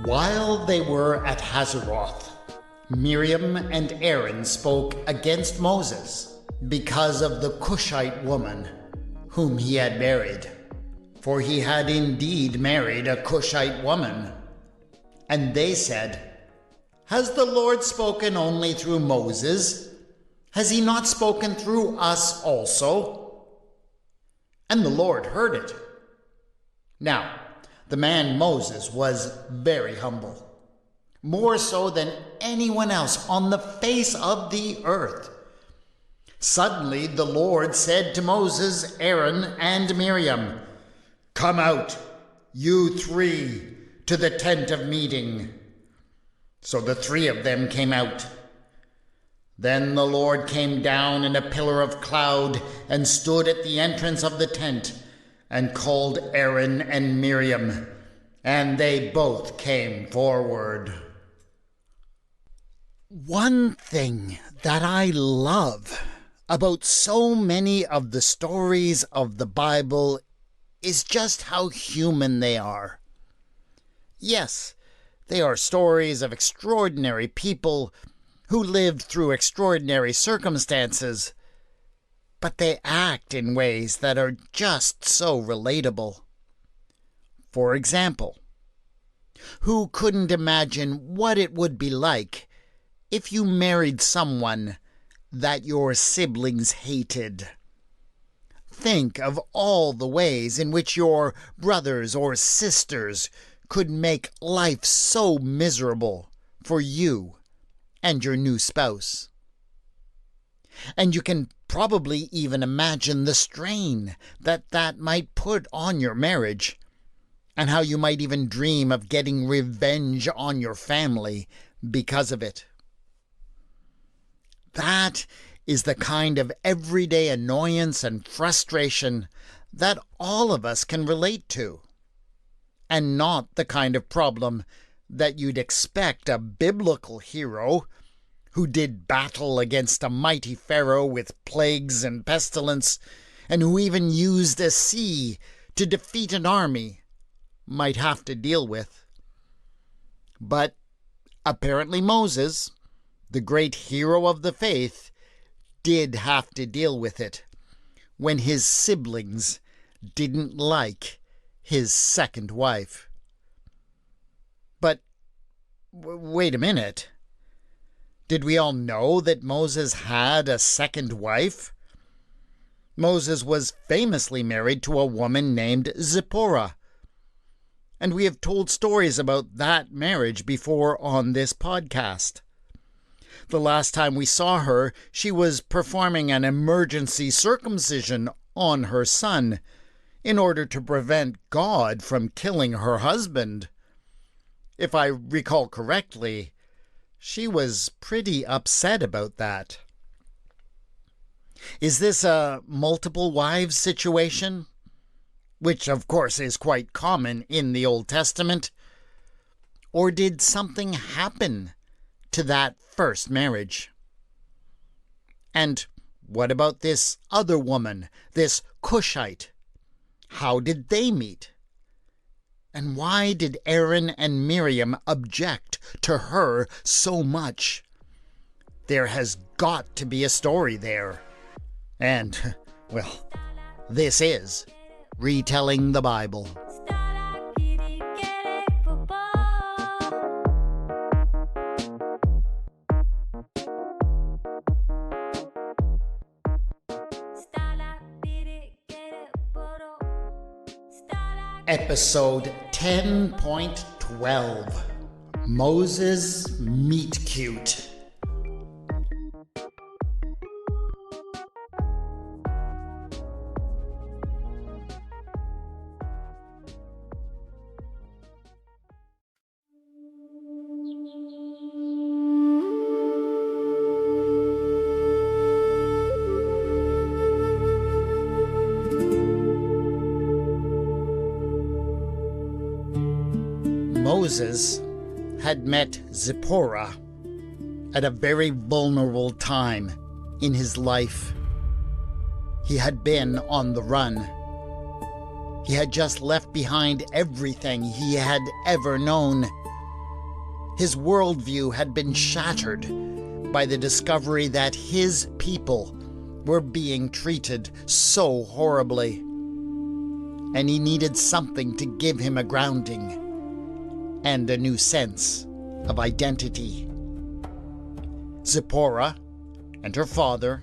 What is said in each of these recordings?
While they were at Hazeroth, Miriam and Aaron spoke against Moses because of the Cushite woman whom he had married. For he had indeed married a Cushite woman. And they said, "Has the Lord spoken only through Moses? Has he not spoken through us also?" And the Lord heard it. Now, the man Moses was very humble, more so than anyone else on the face of the earth. Suddenly the Lord said to Moses, Aaron, and Miriam, "Come out, you three, to the tent of meeting." So the three of them came out. Then the Lord came down in a pillar of cloud and stood at the entrance of the tent and called Aaron and Miriam, and they both came forward. One thing that I love about so many of the stories of the Bible is just how human they are. Yes, they are stories of extraordinary people who lived through extraordinary circumstances, but they act in ways that are just so relatable. For example, who couldn't imagine what it would be like if you married someone that your siblings hated? Think of all the ways in which your brothers or sisters could make life so miserable for you and your new spouse. And you can probably even imagine the strain that might put on your marriage, and how you might even dream of getting revenge on your family because of it. That is the kind of everyday annoyance and frustration that all of us can relate to, and not the kind of problem that you'd expect a biblical hero who did battle against a mighty Pharaoh with plagues and pestilence, and who even used a sea to defeat an army, might have to deal with. But apparently Moses, the great hero of the faith, did have to deal with it when his siblings didn't like his second wife. But wait a minute. Did we all know that Moses had a second wife? Moses was famously married to a woman named Zipporah, and we have told stories about that marriage before on this podcast. The last time we saw her, she was performing an emergency circumcision on her son in order to prevent God from killing her husband. If I recall correctly, she was pretty upset about that. Is this a multiple wives situation? Which, of course, is quite common in the Old Testament. Or did something happen to that first marriage? And what about this other woman, this Cushite? How did they meet? And why did Aaron and Miriam object to her so much? There has got to be a story there. And, well, this is Retelling the Bible. Episode 10.12 Moses Meet Cute. Moses had met Zipporah at a very vulnerable time in his life. He had been on the run. He had just left behind everything he had ever known, His worldview had been shattered by the discovery that his people were being treated so horribly, and he needed something to give him a grounding and a new sense of identity. Zipporah and her father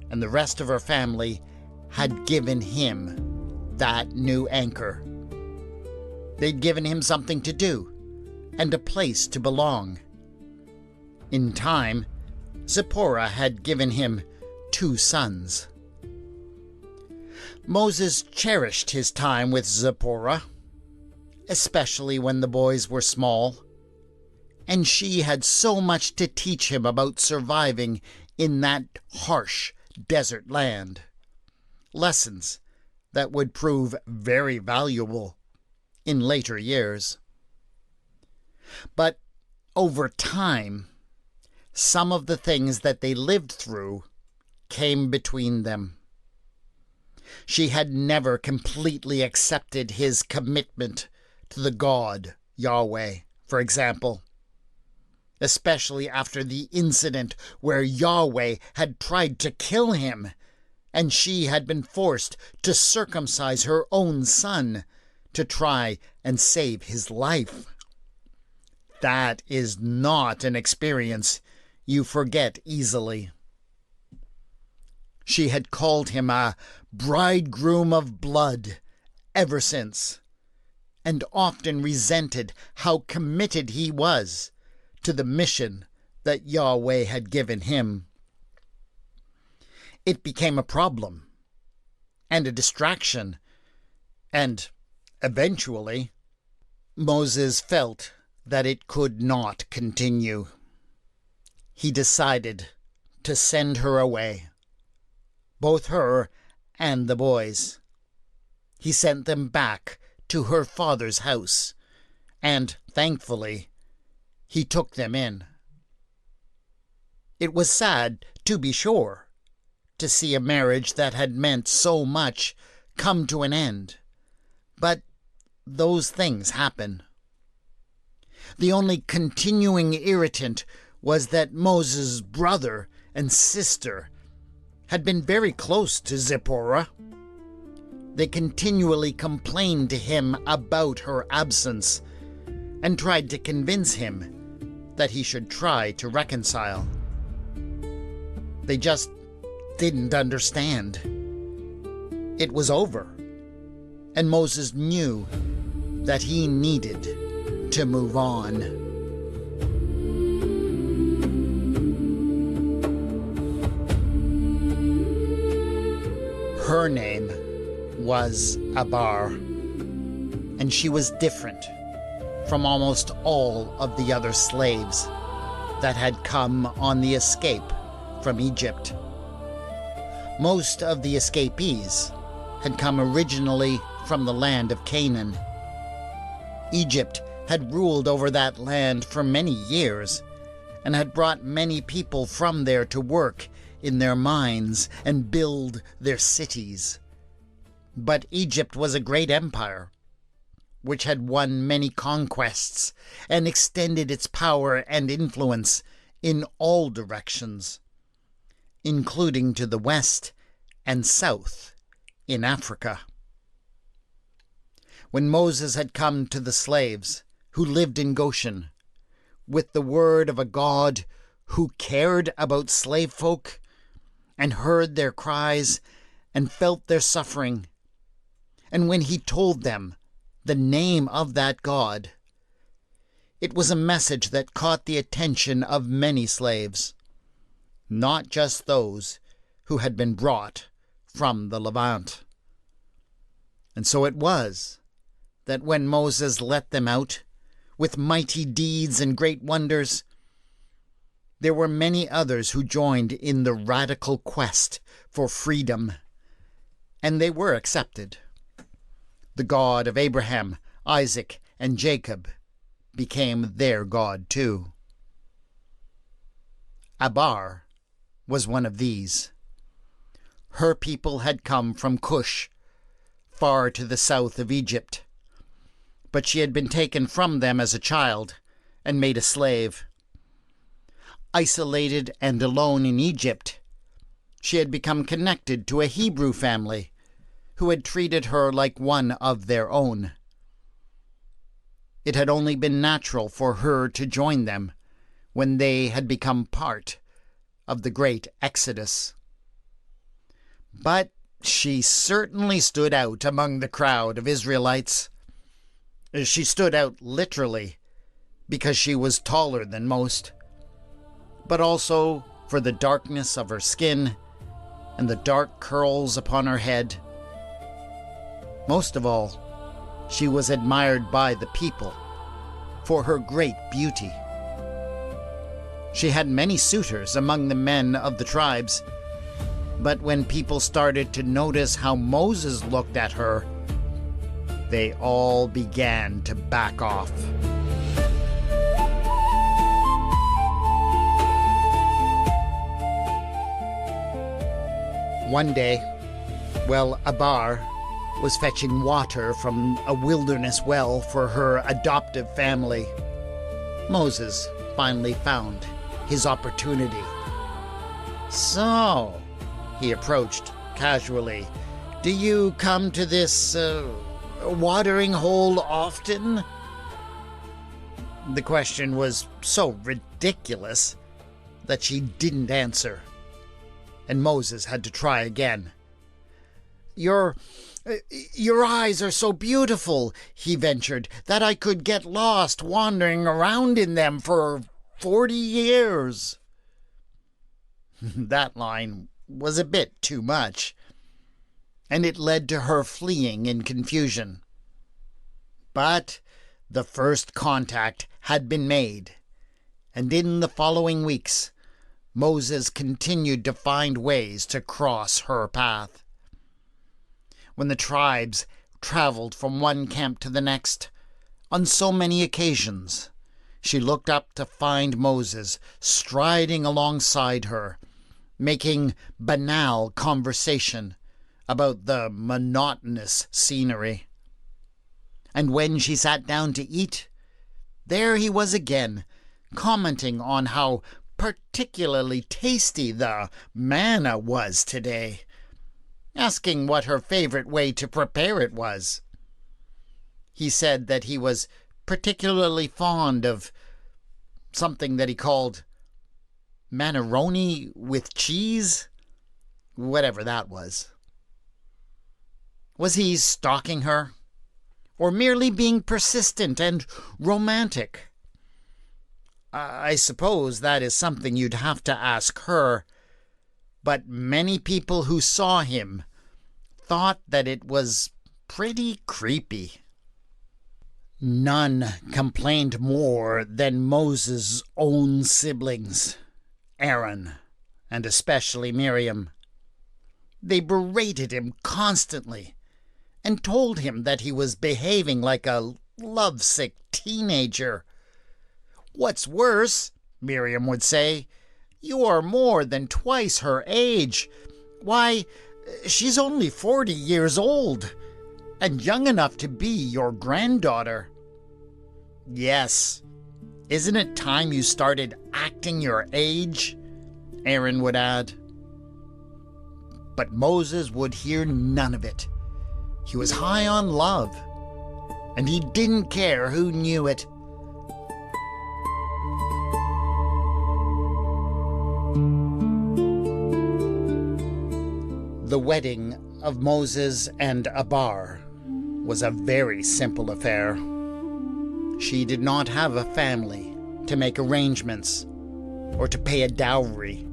and the rest of her family had given him that new anchor. They'd given him something to do and a place to belong. In time, Zipporah had given him 2 sons. Moses cherished his time with Zipporah, especially when the boys were small, and she had so much to teach him about surviving in that harsh desert land. Lessons that would prove very valuable in later years. But over time, some of the things that they lived through came between them. She had never completely accepted his commitment to the God, Yahweh, for example, especially after the incident where Yahweh had tried to kill him, and she had been forced to circumcise her own son to try and save his life. That is not an experience you forget easily. She had called him a bridegroom of blood ever since, and often resented how committed he was to the mission that Yahweh had given him. It became a problem and a distraction, and eventually Moses felt that it could not continue. He decided to send her away, both her and the boys. He sent them back to her father's house, and thankfully, he took them in. It was sad, to be sure, to see a marriage that had meant so much come to an end, but those things happen. The only continuing irritant was that Moses' brother and sister had been very close to Zipporah. They continually complained to him about her absence and tried to convince him that he should try to reconcile. They just didn't understand. It was over, and Moses knew that he needed to move on. Her name was Abar, and she was different from almost all of the other slaves that had come on the escape from Egypt. Most of the escapees had come originally from the land of Canaan. Egypt had ruled over that land for many years and had brought many people from there to work in their mines and build their cities. But Egypt was a great empire, which had won many conquests and extended its power and influence in all directions, including to the west and south in Africa. When Moses had come to the slaves who lived in Goshen with the word of a God who cared about slave folk and heard their cries and felt their suffering, and when he told them the name of that God, it was a message that caught the attention of many slaves, not just those who had been brought from the Levant. And so it was that when Moses let them out with mighty deeds and great wonders, there were many others who joined in the radical quest for freedom, and they were accepted. The God of Abraham, Isaac, and Jacob became their God too. Abar was one of these. Her people had come from Cush, far to the south of Egypt, but she had been taken from them as a child and made a slave. Isolated and alone in Egypt, she had become connected to a Hebrew family who had treated her like one of their own. It had only been natural for her to join them when they had become part of the great Exodus. But she certainly stood out among the crowd of Israelites. She stood out literally because she was taller than most, but also for the darkness of her skin and the dark curls upon her head. Most of all, she was admired by the people for her great beauty. She had many suitors among the men of the tribes, but when people started to notice how Moses looked at her, they all began to back off. One day, Abar was fetching water from a wilderness well for her adoptive family. Moses finally found his opportunity. "So," he approached casually, "do you come to this watering hole often?" The question was so ridiculous that she didn't answer, and Moses had to try again. Your eyes are so beautiful," he ventured, "that I could get lost wandering around in them for 40 years. That line was a bit too much, and it led to her fleeing in confusion. But the first contact had been made, and in the following weeks, Moses continued to find ways to cross her path. When the tribes traveled from one camp to the next, on so many occasions, she looked up to find Moses striding alongside her, making banal conversation about the monotonous scenery. And when she sat down to eat, there he was again, commenting on how particularly tasty the manna was today, asking what her favorite way to prepare it was. He said that he was particularly fond of something that he called manaroni with cheese, whatever that was. Was he stalking her, or merely being persistent and romantic? I suppose that is something you'd have to ask her, but many people who saw him thought that it was pretty creepy. None complained more than Moses' own siblings, Aaron, and especially Miriam. They berated him constantly and told him that he was behaving like a lovesick teenager. "What's worse," Miriam would say, "you are more than twice her age. Why, she's only 40 years old, and young enough to be your granddaughter." "Yes, isn't it time you started acting your age?" Aaron would add. But Moses would hear none of it. He was high on love, and he didn't care who knew it. The wedding of Moses and Abar was a very simple affair. She did not have a family to make arrangements or to pay a dowry.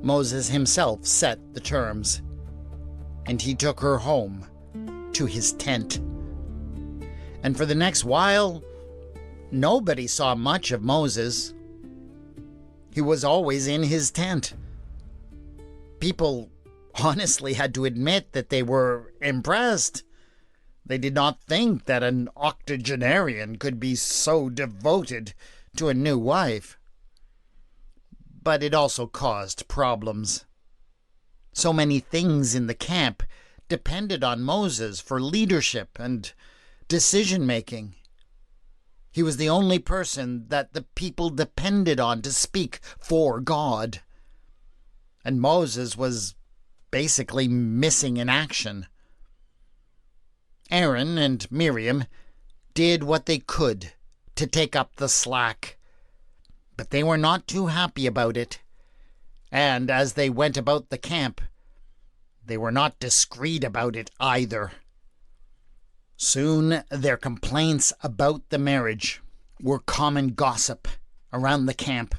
Moses himself set the terms, and he took her home to his tent. And for the next while, nobody saw much of Moses. He was always in his tent. People honestly had to admit that they were impressed. They did not think that an octogenarian could be so devoted to a new wife. But it also caused problems. So many things in the camp depended on Moses for leadership and decision-making. He was the only person that the people depended on to speak for God. And Moses was basically missing in action. Aaron and Miriam did what they could to take up the slack, but they were not too happy about it. And as they went about the camp, they were not discreet about it either. Soon their complaints about the marriage were common gossip around the camp,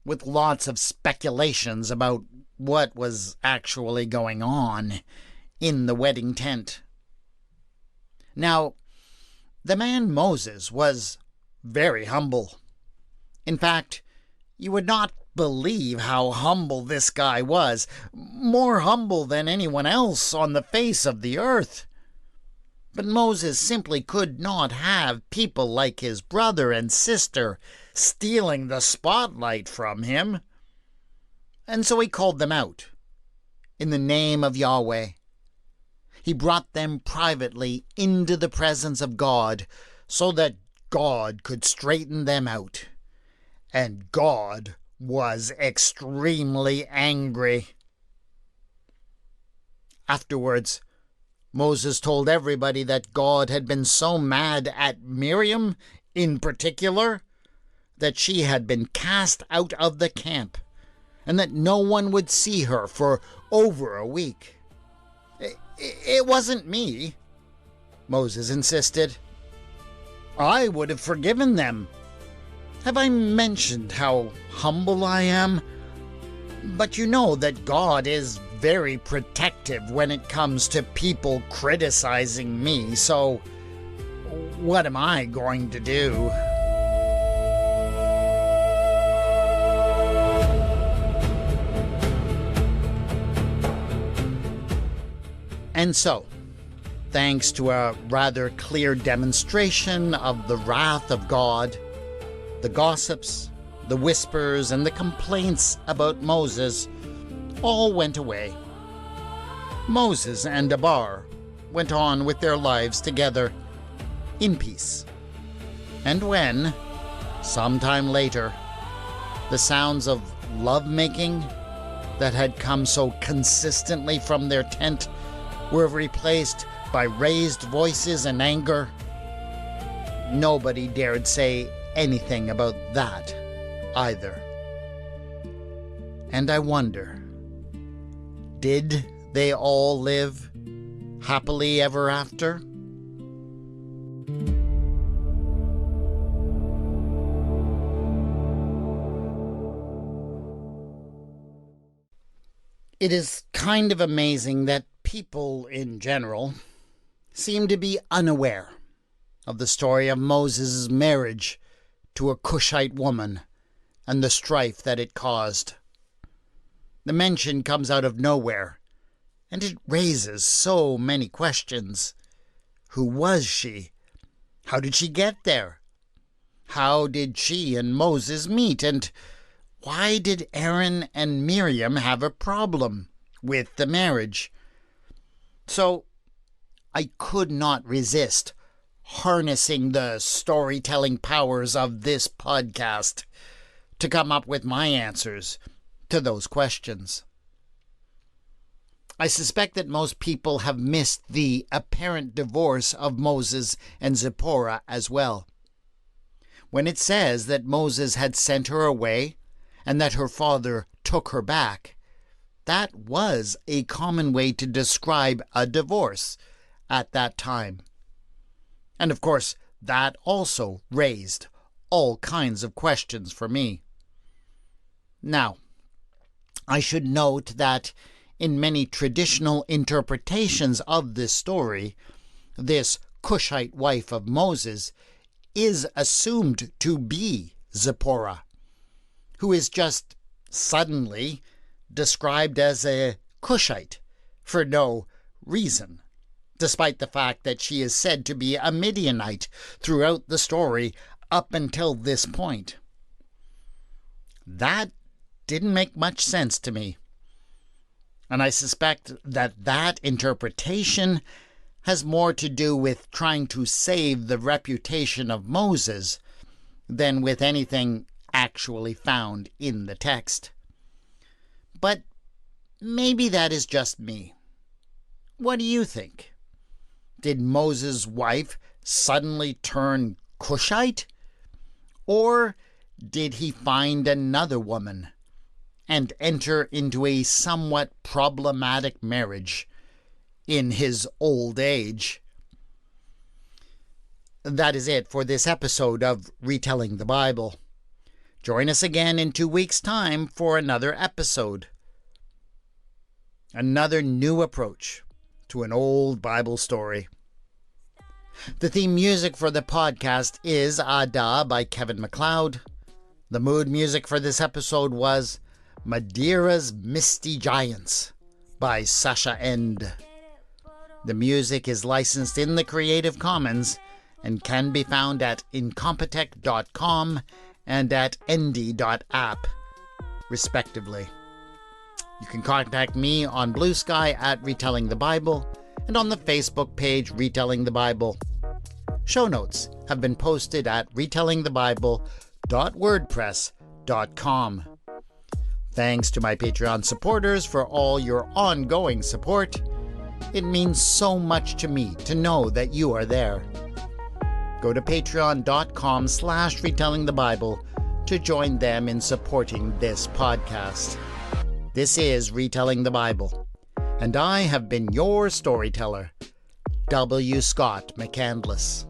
with lots of speculations about what was actually going on in the wedding tent. Now, the man Moses was very humble. In fact, you would not believe how humble this guy was, more humble than anyone else on the face of the earth. But Moses simply could not have people like his brother and sister stealing the spotlight from him. And so he called them out in the name of Yahweh. He brought them privately into the presence of God so that God could straighten them out. And God was extremely angry. Afterwards, Moses told everybody that God had been so mad at Miriam in particular that she had been cast out of the camp and that no one would see her for over a week. It wasn't me, Moses insisted. I would have forgiven them. Have I mentioned how humble I am? But you know that God is very protective when it comes to people criticizing me, so what am I going to do? And so, thanks to a rather clear demonstration of the wrath of God, the gossips, the whispers, and the complaints about Moses all went away. Moses and Abar went on with their lives together in peace. And when, sometime later, the sounds of lovemaking that had come so consistently from their tent were replaced by raised voices and anger, nobody dared say anything about that either. And I wonder, did they all live happily ever after? It is kind of amazing that people in general seem to be unaware of the story of Moses' marriage to a Cushite woman and the strife that it caused. The mention comes out of nowhere, and it raises so many questions. Who was she? How did she get there? How did she and Moses meet? And why did Aaron and Miriam have a problem with the marriage? So I could not resist harnessing the storytelling powers of this podcast to come up with my answers to those questions. I suspect that most people have missed the apparent divorce of Moses and Zipporah as well. When it says that Moses had sent her away and that her father took her back, that was a common way to describe a divorce at that time. And of course, that also raised all kinds of questions for me. Now, I should note that in many traditional interpretations of this story, this Cushite wife of Moses is assumed to be Zipporah, who is just suddenly described as a Cushite for no reason, despite the fact that she is said to be a Midianite throughout the story up until this point. That didn't make much sense to me, and I suspect that that interpretation has more to do with trying to save the reputation of Moses than with anything actually found in the text. But maybe that is just me. What do you think? Did Moses' wife suddenly turn Cushite? Or did he find another woman and enter into a somewhat problematic marriage in his old age? That is it for this episode of Retelling the Bible. Join us again in 2 weeks' time for another episode. Another new approach to an old Bible story. The theme music for the podcast is Ada by Kevin MacLeod. The mood music for this episode was Madeira's Misty Giants by Sasha End. The music is licensed in the Creative Commons and can be found at incompetech.com and at endy.app, respectively. You can contact me on Bluesky at Retelling the Bible and on the Facebook page Retelling the Bible. Show notes have been posted at retellingthebible.wordpress.com. Thanks to my Patreon supporters for all your ongoing support. It means so much to me to know that you are there. Go to patreon.com/retellingthebible to join them in supporting this podcast. This is Retelling the Bible, and I have been your storyteller, W. Scott McCandless.